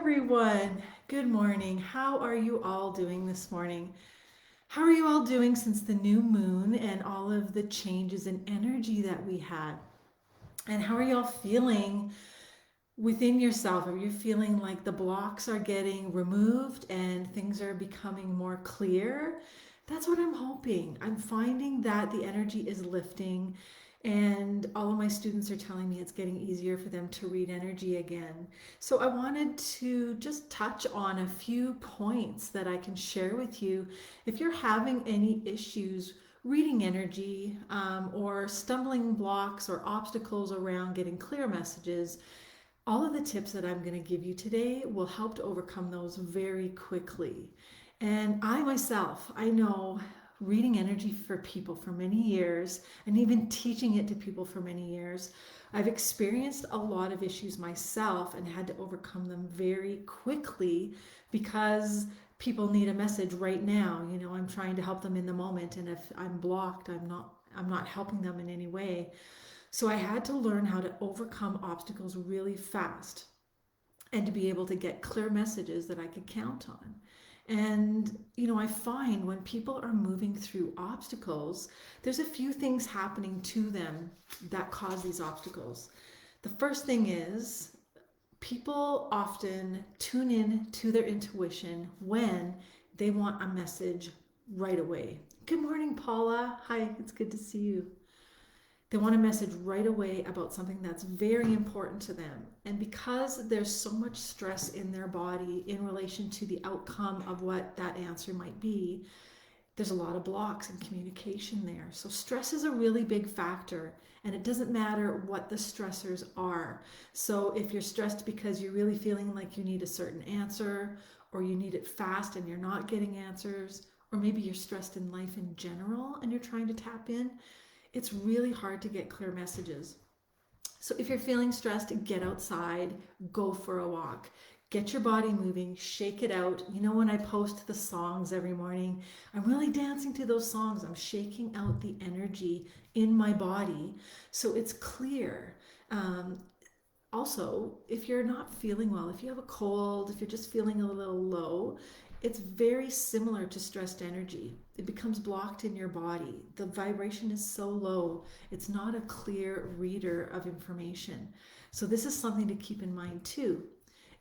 Everyone, good morning. How are you all doing this morning? How are you all doing since the new moon and all of the changes in energy that we had? And how are you all feeling within yourself? Are you feeling like the blocks are getting removed and things are becoming more clear? That's what I'm hoping. I'm finding that the energy is lifting, and all of my students are telling me it's getting easier for them to read energy again. So, I wanted to just touch on a few points that I can share with you if you're having any issues reading energy, or stumbling blocks or obstacles around getting clear messages. All of the tips that I'm going to give you today will help to overcome those very quickly. And I myself, I know reading energy for people for many years and even teaching it to people for many years. I've experienced a lot of issues myself and had to overcome them very quickly because people need a message right now. I'm trying to help them in the moment, and if I'm blocked, I'm not helping them in any way. So I had to learn how to overcome obstacles really fast and to be able to get clear messages that I could count on. And, I find when people are moving through obstacles, there's a few things happening to them that cause these obstacles. The first thing is people often tune in to their intuition when they want a message right away. Good morning, Paula. Hi, it's good to see you. They want a message right away about something that's very important to them. And because there's so much stress in their body in relation to the outcome of what that answer might be, there's a lot of blocks in communication there. So stress is a really big factor, and it doesn't matter what the stressors are. So if you're stressed because you're really feeling like you need a certain answer, or you need it fast and you're not getting answers, or maybe you're stressed in life in general and you're trying to tap in, it's really hard to get clear messages. So if you're feeling stressed, get outside, go for a walk. Get your body moving, shake it out. When I post the songs every morning, I'm really dancing to those songs. I'm shaking out the energy in my body so it's clear. Also, if you're not feeling well, if you have a cold, if you're just feeling a little low, it's very similar to stressed energy. It becomes blocked in your body. The vibration is so low, it's not a clear reader of information. So, this is something to keep in mind too.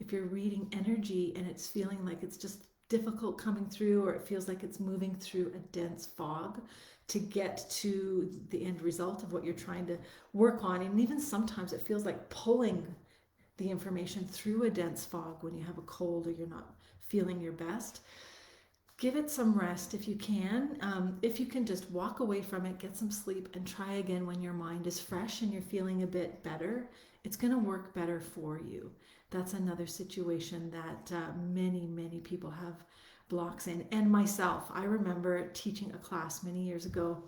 If you're reading energy and it's feeling like it's just difficult coming through, or it feels like it's moving through a dense fog to get to the end result of what you're trying to work on, and even sometimes it feels like pulling the information through a dense fog when you have a cold or you're not feeling your best, give it some rest if you can. If you can just walk away from it, get some sleep, and try again when your mind is fresh and you're feeling a bit better, it's going to work better for you. That's another situation that many people have blocks in. And myself, I remember teaching a class many years ago,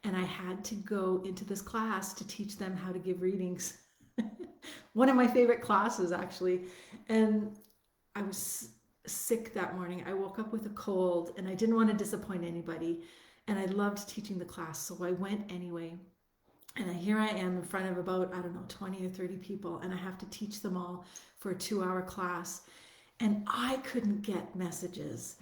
and I had to go into this class to teach them how to give readings. One of my favorite classes, actually. And I was sick that morning. I woke up with a cold and I didn't want to disappoint anybody. And I loved teaching the class, so I went anyway. And here I am in front of about, I don't know, 20 or 30 people, and I have to teach them all for a 2-hour class. And I couldn't get messages.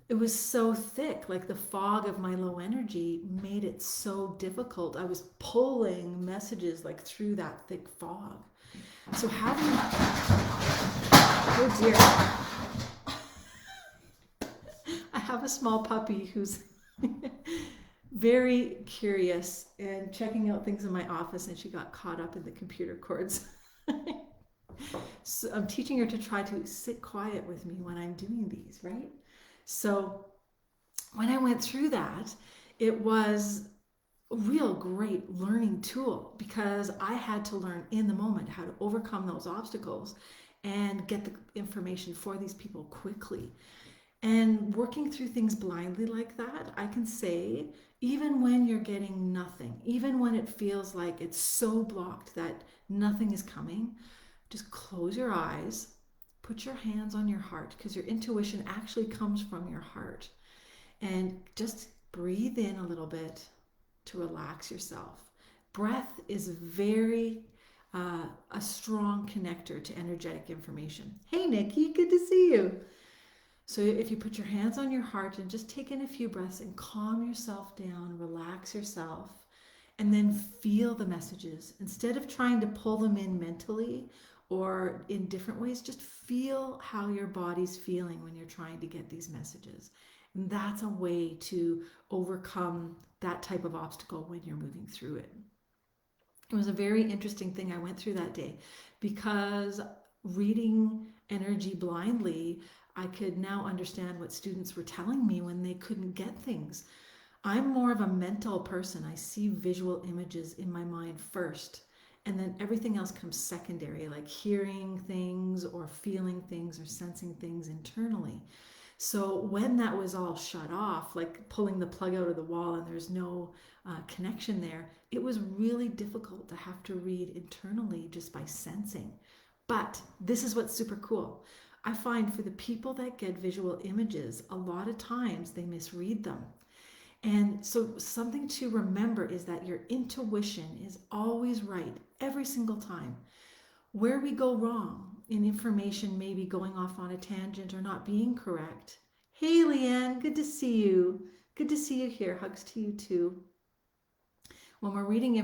It was so thick, like the fog of my low energy made it so difficult. I was pulling messages like through that thick fog. So oh dear, I have a small puppy who's very curious and checking out things in my office, and she got caught up in the computer cords. So I'm teaching her to try to sit quiet with me when I'm doing these, right? So when I went through that, it was a real great learning tool because I had to learn in the moment how to overcome those obstacles and get the information for these people quickly. And working through things blindly like that, I can say, even when you're getting nothing, even when it feels like it's so blocked that nothing is coming, just close your eyes, put your hands on your heart, because your intuition actually comes from your heart. And just breathe in a little bit to relax yourself. Breath is very a strong connector to energetic information. Hey, Nikki, good to see you. So if you put your hands on your heart and just take in a few breaths and calm yourself down, relax yourself, and then feel the messages. Instead of trying to pull them in mentally or in different ways, just feel how your body's feeling when you're trying to get these messages. And that's a way to overcome that type of obstacle when you're moving through it. It was a very interesting thing I went through that day because reading energy blindly, I could now understand what students were telling me when they couldn't get things. I'm more of a mental person. I see visual images in my mind first, and then everything else comes secondary, like hearing things or feeling things or sensing things internally. So when that was all shut off, like pulling the plug out of the wall and there's no connection there, it was really difficult to have to read internally just by sensing. But this is what's super cool. I find for the people that get visual images, a lot of times they misread them. And so, something to remember is that your intuition is always right every single time. Where we go wrong in information, maybe going off on a tangent or not being correct. Hey, Leanne, good to see you. Good to see you here. Hugs to you too. When we're reading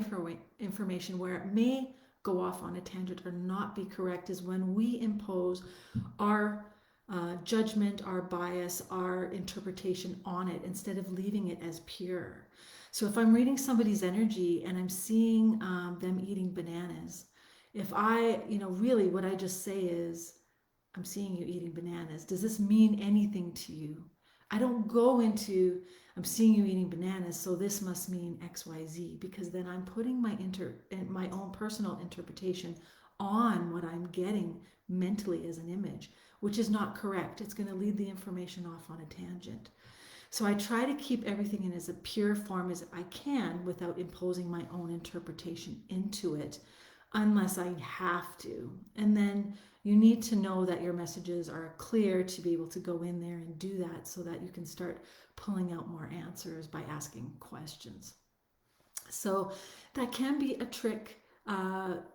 information where it may go off on a tangent or not be correct, is when we impose our judgment, our bias, our interpretation on it instead of leaving it as pure. So if I'm reading somebody's energy and I'm seeing them eating bananas, if I, really what I just say is, I'm seeing you eating bananas. Does this mean anything to you? I don't go into, I'm seeing you eating bananas, so this must mean XYZ, because then I'm putting my own personal interpretation on what I'm getting mentally as an image, which is not correct. It's going to lead the information off on a tangent. So I try to keep everything in as a pure form as I can without imposing my own interpretation into it, unless I have to. And then you need to know that your messages are clear to be able to go in there and do that so that you can start pulling out more answers by asking questions. So that can be a trick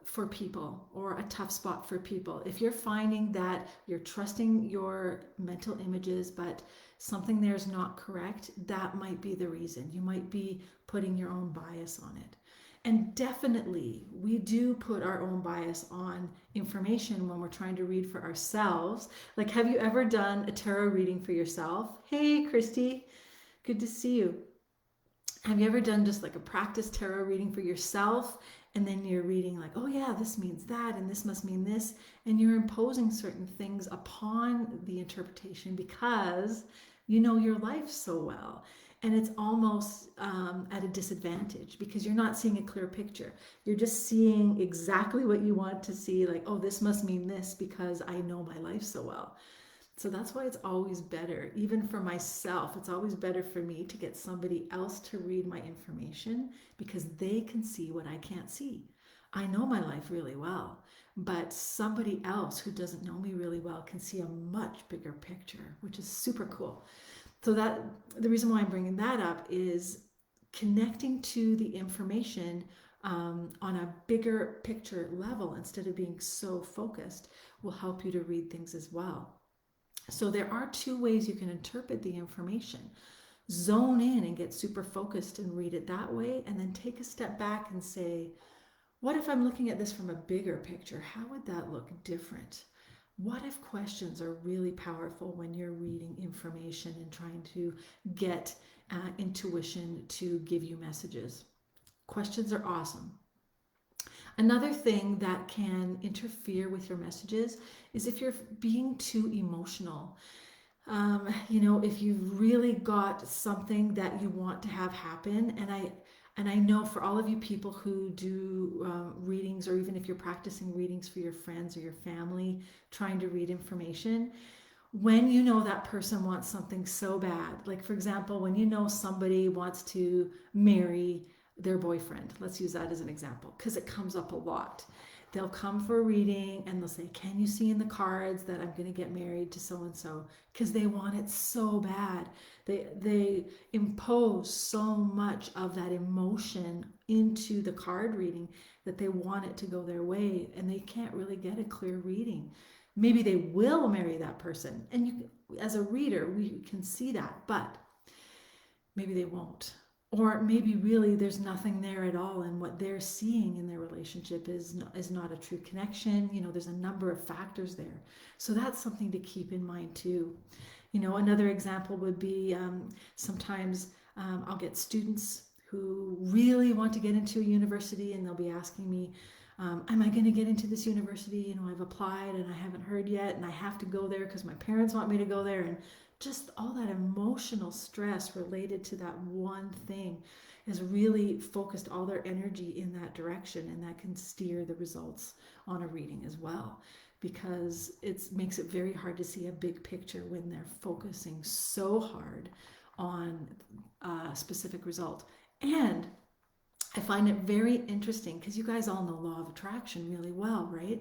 for people, or a tough spot for people. If you're finding that you're trusting your mental images, but something there is not correct, that might be the reason. You might be putting your own bias on it. And definitely, we do put our own bias on information when we're trying to read for ourselves. Like, have you ever done a tarot reading for yourself? Hey, Christy, good to see you. Have you ever done just like a practice tarot reading for yourself, and then you're reading like, oh yeah, this means that and this must mean this, and you're imposing certain things upon the interpretation because you know your life so well, and it's almost at a disadvantage because you're not seeing a clear picture. You're just seeing exactly what you want to see, like, oh, this must mean this because I know my life so well. So that's why it's always better, even for myself, it's always better for me to get somebody else to read my information because they can see what I can't see. I know my life really well, but somebody else who doesn't know me really well can see a much bigger picture, which is super cool. So that the reason why I'm bringing that up is connecting to the information on a bigger picture level instead of being so focused will help you to read things as well. So there are two ways you can interpret the information. Zone in and get super focused and read it that way, and then take a step back and say, what if I'm looking at this from a bigger picture? How would that look different? What if questions are really powerful when you're reading information and trying to get intuition to give you messages? Questions are awesome. Another thing that can interfere with your messages is if you're being too emotional. If you've really got something that you want to have happen, and I know for all of you people who do readings, or even if you're practicing readings for your friends or your family, trying to read information, when you know that person wants something so bad, like for example, when you know somebody wants to marry their boyfriend, let's use that as an example because it comes up a lot. they'll come for a reading and they'll say, can you see in the cards that I'm going to get married to so and so, because they want it so bad. They impose so much of that emotion into the card reading that they want it to go their way, and they can't really get a clear reading. Maybe they will marry that person, and you, as a reader, we can see that, but maybe they won't. Or maybe really there's nothing there at all, and what they're seeing in their relationship is not a true connection. There's a number of factors there. So that's something to keep in mind too. Another example would be sometimes I'll get students who really want to get into a university, and they'll be asking me, am I going to get into this university? I've applied and I haven't heard yet, and I have to go there because my parents want me to go there. And just all that emotional stress related to that one thing has really focused all their energy in that direction, and that can steer the results on a reading as well, because it makes it very hard to see a big picture when they're focusing so hard on a specific result. And I find it very interesting because you guys all know law of attraction really well, right?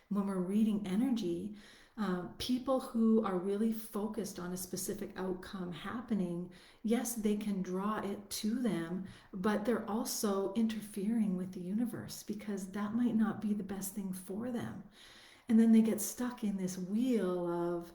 When we're reading energy, people who are really focused on a specific outcome happening, yes, they can draw it to them, but they're also interfering with the universe because that might not be the best thing for them. And then they get stuck in this wheel of,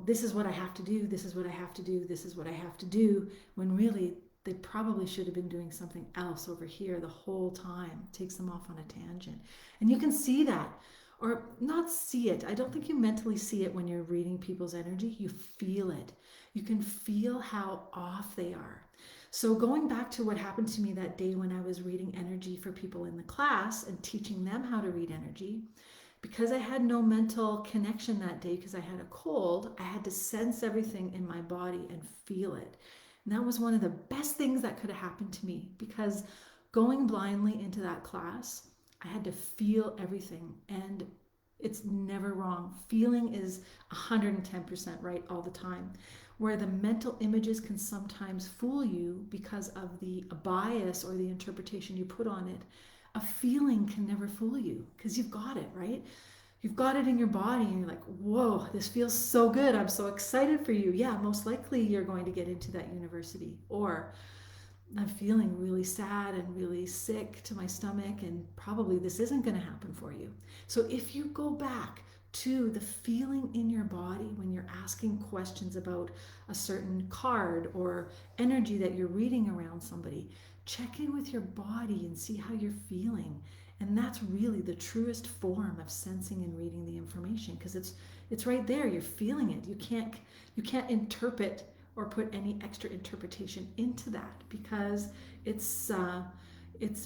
this is what I have to do, this is what I have to do, this is what I have to do, when really they probably should have been doing something else over here the whole time. It takes them off on a tangent. And you can see that, or not see it. I don't think you mentally see it when you're reading people's energy. You feel it. You can feel how off they are. So going back to what happened to me that day when I was reading energy for people in the class and teaching them how to read energy, because I had no mental connection that day because I had a cold, I had to sense everything in my body and feel it. And that was one of the best things that could have happened to me, because going blindly into that class, I had to feel everything, and it's never wrong. Feeling is 110% right all the time. Where the mental images can sometimes fool you because of the bias or the interpretation you put on it, a feeling can never fool you because you've got it, right? You've got it in your body and you're like, whoa, this feels so good. I'm so excited for you. Yeah, most likely you're going to get into that university. Or I'm feeling really sad and really sick to my stomach, and probably this isn't going to happen for you. So if you go back to the feeling in your body when you're asking questions about a certain card or energy that you're reading around somebody, check in with your body and see how you're feeling. And that's really the truest form of sensing and reading the information, because it's right there. You're feeling it. You can't interpret or put any extra interpretation into that, because it's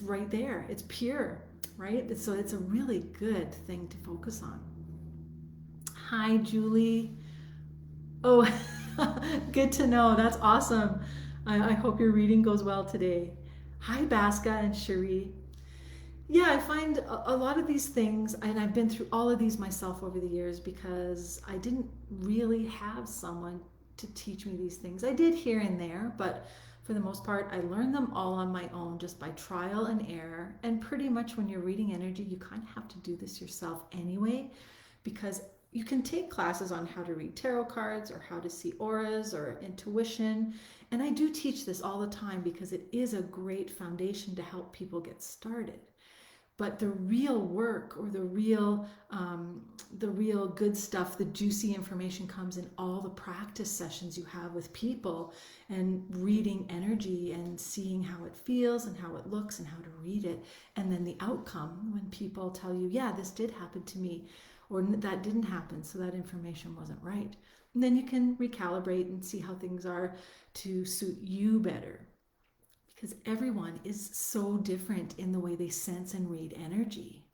right there. It's pure, right? So it's a really good thing to focus on. Hi, Julie. Oh, good to know. That's awesome. I hope your reading goes well today. Hi, Baska and Cherie. Yeah, I find a lot of these things, and I've been through all of these myself over the years because I didn't really have someone to teach me these things. I did here and there, but for the most part, I learned them all on my own, just by trial and error. And pretty much when you're reading energy, you kind of have to do this yourself anyway, because you can take classes on how to read tarot cards or how to see auras or intuition. And I do teach this all the time because it is a great foundation to help people get started. But the real work, or the real good stuff, the juicy information, comes in all the practice sessions you have with people, and reading energy and seeing how it feels and how it looks and how to read it. And then the outcome, when people tell you, yeah, this did happen to me, or that didn't happen, so that information wasn't right. And then you can recalibrate and see how things are to suit you better. Because everyone is so different in the way they sense and read energy.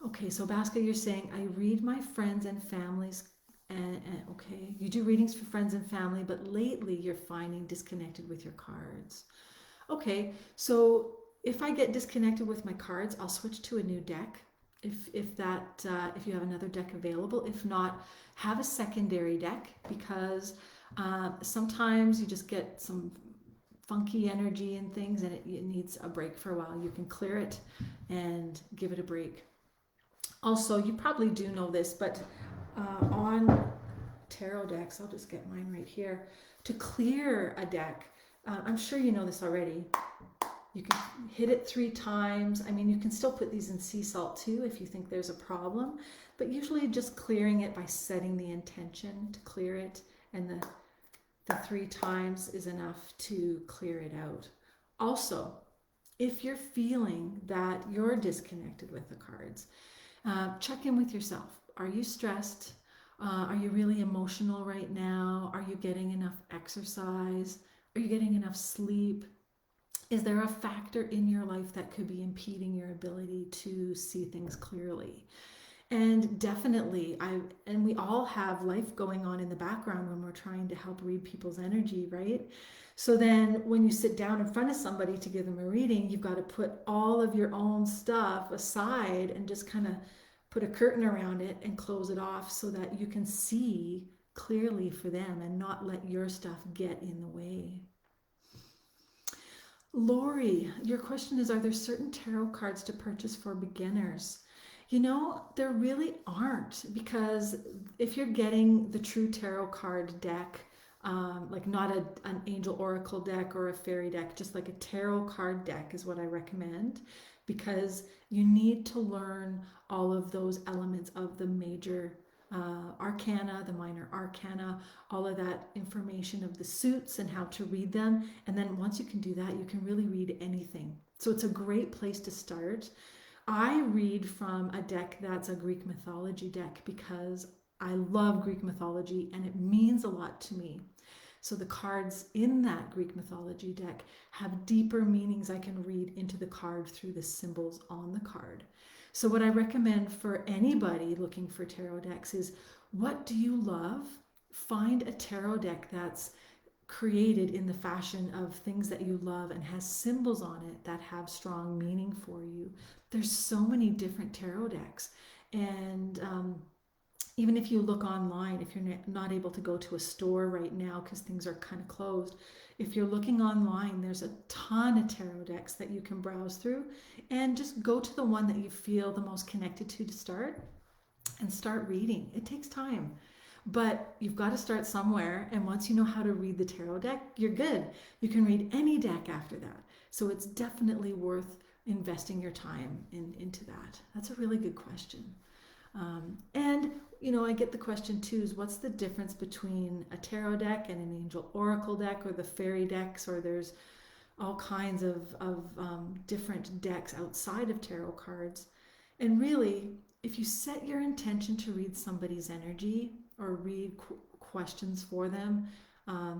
Okay, so Baska, you're saying, I read my friends and families, and okay, you do readings for friends and family, but lately you're finding disconnected with your cards. Okay, so if I get disconnected with my cards, I'll switch to a new deck. If you have another deck available. If not, have a secondary deck, because sometimes you just get some funky energy and things, and it needs a break for a while. You can clear it and give it a break. Also, you probably do know this, but on tarot decks, I'll just get mine right here, to clear a deck, I'm sure you know this already, you can hit it 3 times. I mean, you can still put these in sea salt too if you think there's a problem, but usually just clearing it by setting the intention to clear it, and the 3 times is enough to clear it out. Also, if you're feeling that you're disconnected with the cards, check in with yourself. Are you stressed? Are you really emotional right now? Are you getting enough exercise? Are you getting enough sleep? Is there a factor in your life that could be impeding your ability to see things clearly? And definitely, we all have life going on in the background when we're trying to help read people's energy, right? So then when you sit down in front of somebody to give them a reading, you've got to put all of your own stuff aside and just kind of put a curtain around it and close it off so that you can see clearly for them and not let your stuff get in the way. Lori, your question is, are there certain tarot cards to purchase for beginners? You know, there really aren't, because if you're getting the true tarot card deck, like not an angel oracle deck or a fairy deck, just like a tarot card deck is what I recommend, because you need to learn all of those elements of the major arcana, the minor arcana, all of that information of the suits and how to read them. And then once you can do that, you can really read anything. So it's a great place to start. I read from a deck that's a Greek mythology deck because I love Greek mythology and it means a lot to me. So the cards in that Greek mythology deck have deeper meanings I can read into the card through the symbols on the card. So what I recommend for anybody looking for tarot decks is, what do you love? Find a tarot deck that's created in the fashion of things that you love and has symbols on it that have strong meaning for you. There's so many different tarot decks. And even if you look online, if you're not able to go to a store right now because things are kind of closed, if you're looking online, there's a ton of tarot decks that you can browse through, and just go to the one that you feel the most connected to start, and start reading. It takes time, but you've got to start somewhere. And once you know how to read the tarot deck, you're good. You can read any deck after that. So it's definitely worth investing your time into that. That's a really good question. And you know, I get the question too, is what's the difference between a tarot deck and an angel oracle deck, or the fairy decks, or there's all kinds of different decks outside of tarot cards. And really, if you set your intention to read somebody's energy or read questions for them,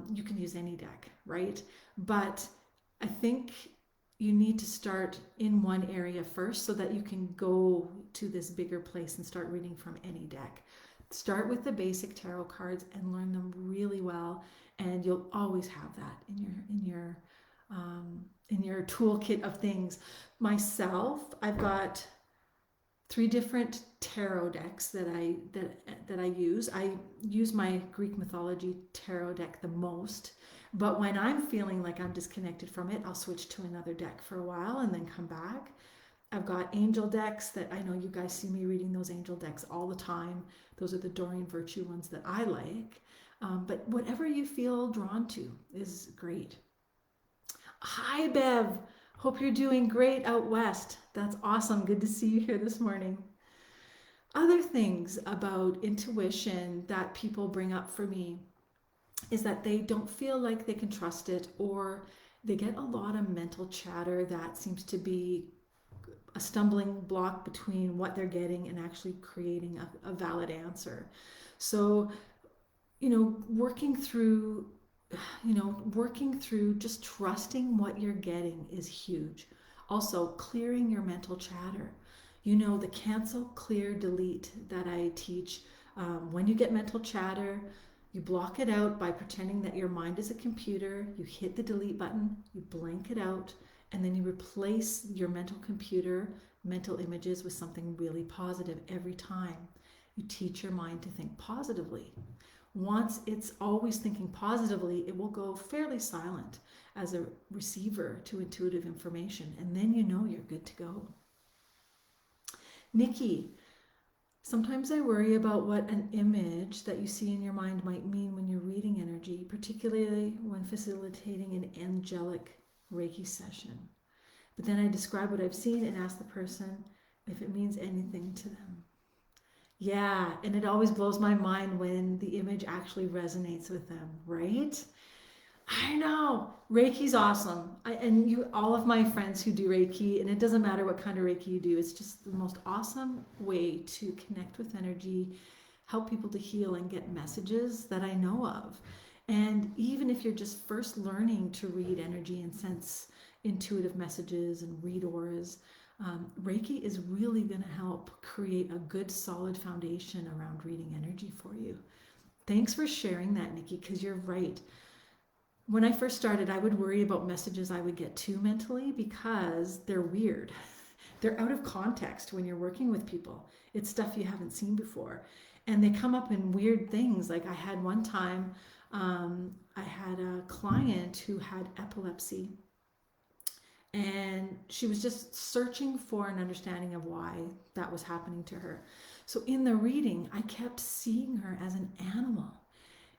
you can use any deck, right? But I think you need to start in one area first so that you can go to this bigger place and start reading from any deck. Start with the basic tarot cards and learn them really well, and you'll always have that in your toolkit of things. Myself, I've got 3 different tarot decks that I use. I use my Greek mythology tarot deck the most. But when I'm feeling like I'm disconnected from it, I'll switch to another deck for a while and then come back. I've got angel decks that I know you guys see me reading those angel decks all the time. Those are the Doreen Virtue ones that I like. But whatever you feel drawn to is great. Hi, Bev. Hope you're doing great out west. That's awesome. Good to see you here this morning. Other things about intuition that people bring up for me is that they don't feel like they can trust it, or they get a lot of mental chatter that seems to be a stumbling block between what they're getting and actually creating a valid answer. So, you know, working through just trusting what you're getting is huge. Also, clearing your mental chatter. You know, the cancel, clear, delete that I teach. When you get mental chatter, you block it out by pretending that your mind is a computer. You hit the delete button, you blank it out, and then you replace your mental computer, mental images with something really positive every time. You teach your mind to think positively. Once it's always thinking positively, it will go fairly silent as a receiver to intuitive information. And then you know you're good to go. Nikki, sometimes I worry about what an image that you see in your mind might mean when you're reading energy, particularly when facilitating an angelic Reiki session. But then I describe what I've seen and ask the person if it means anything to them. Yeah, and it always blows my mind when the image actually resonates with them, right? I know. Reiki's awesome. And you, all of my friends who do Reiki, and it doesn't matter what kind of Reiki you do, it's just the most awesome way to connect with energy, help people to heal and get messages that I know of. And even if you're just first learning to read energy and sense intuitive messages and read auras, Reiki is really going to help create a good solid foundation around reading energy for you. Thanks for sharing that, Nikki, because you're right. When I first started, I would worry about messages I would get too mentally because they're weird. They're out of context when you're working with people. It's stuff you haven't seen before. And they come up in weird things. Like I had one time, I had a client who had epilepsy, and she was just searching for an understanding of why that was happening to her. So in the reading, I kept seeing her as an animal,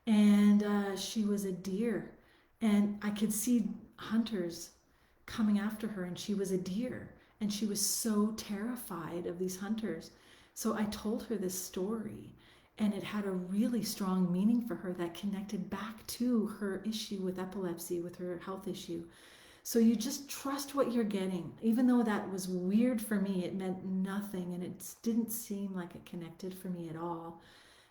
and she was a deer, and I could see hunters coming after her, and she was a deer, and she was so terrified of these hunters. So I told her this story, and it had a really strong meaning for her that connected back to her issue with epilepsy, with her health issue. So you just trust what you're getting. Even though that was weird for me, it meant nothing, and it didn't seem like it connected for me at all.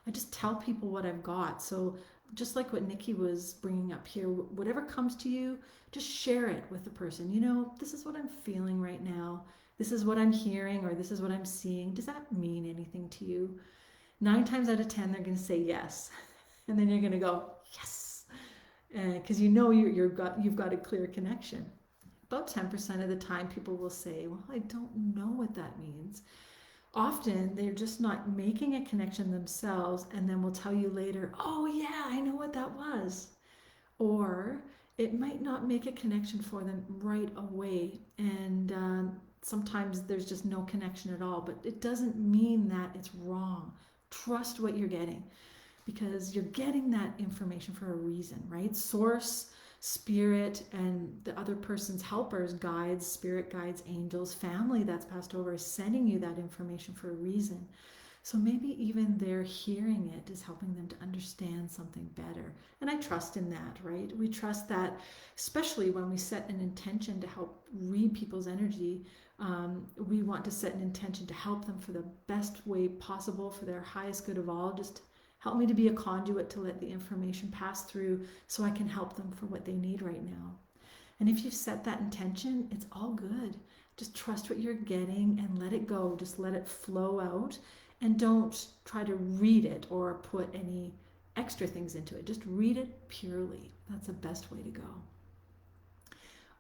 I just tell people what I've got. So just like what Nikki was bringing up here, whatever comes to you, just share it with the person. You know, this is what I'm feeling right now. This is what I'm hearing, or this is what I'm seeing. Does that mean anything to you? 9 times out of 10, they're going to say yes. And then you're going to go, yes. Because you know you've got a clear connection. About 10% of the time, people will say, well, I don't know what that means. Often they're just not making a connection themselves, and then will tell you later, oh yeah, I know what that was. Or it might not make a connection for them right away, and sometimes there's just no connection at all, but it doesn't mean that it's wrong. Trust what you're getting, because you're getting that information for a reason, right? Source, spirit, and the other person's helpers, guides, spirit guides, angels, family that's passed over is sending you that information for a reason. So maybe even their hearing it is helping them to understand something better. And I trust in that, right? We trust that, especially when we set an intention to help read people's energy. We want to set an intention to help them for the best way possible, for their highest good of all. Just help me to be a conduit to let the information pass through so I can help them for what they need right now. And if you've set that intention, it's all good. Just trust what you're getting and let it go. Just let it flow out, and don't try to read it or put any extra things into it. Just read it purely. That's the best way to go.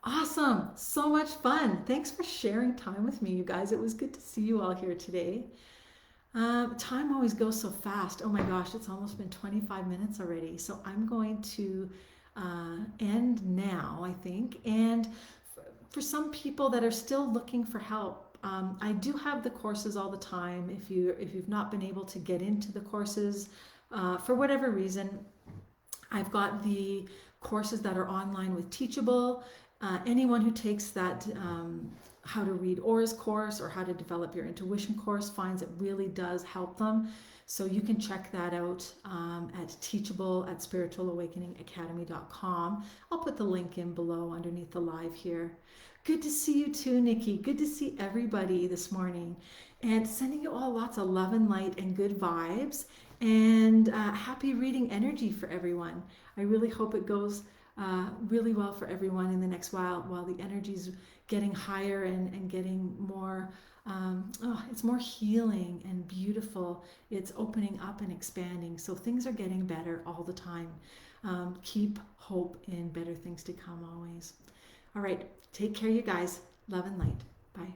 Awesome. So much fun. Thanks for sharing time with me, you guys. It was good to see you all here today. Time always goes so fast. Oh my gosh, it's almost been 25 minutes already. So I'm going to end now, I think. And for some people that are still looking for help, I do have the courses all the time. If you've not been able to get into the courses for whatever reason, I've got the courses that are online with Teachable. Anyone who takes that how to read auras course or how to develop your intuition course finds it really does help them. So you can check that out at Teachable at spiritualawakeningacademy.com. I'll put the link in below underneath the live here. Good to see you too, Nikki. Good to see everybody this morning. And sending you all lots of love and light and good vibes. And happy reading energy for everyone. I really hope it goes really well for everyone in the next while the energy's getting higher and getting more, it's more healing and beautiful. It's opening up and expanding. So things are getting better all the time. Keep hope in better things to come always. All right. Take care, you guys. Love and light. Bye.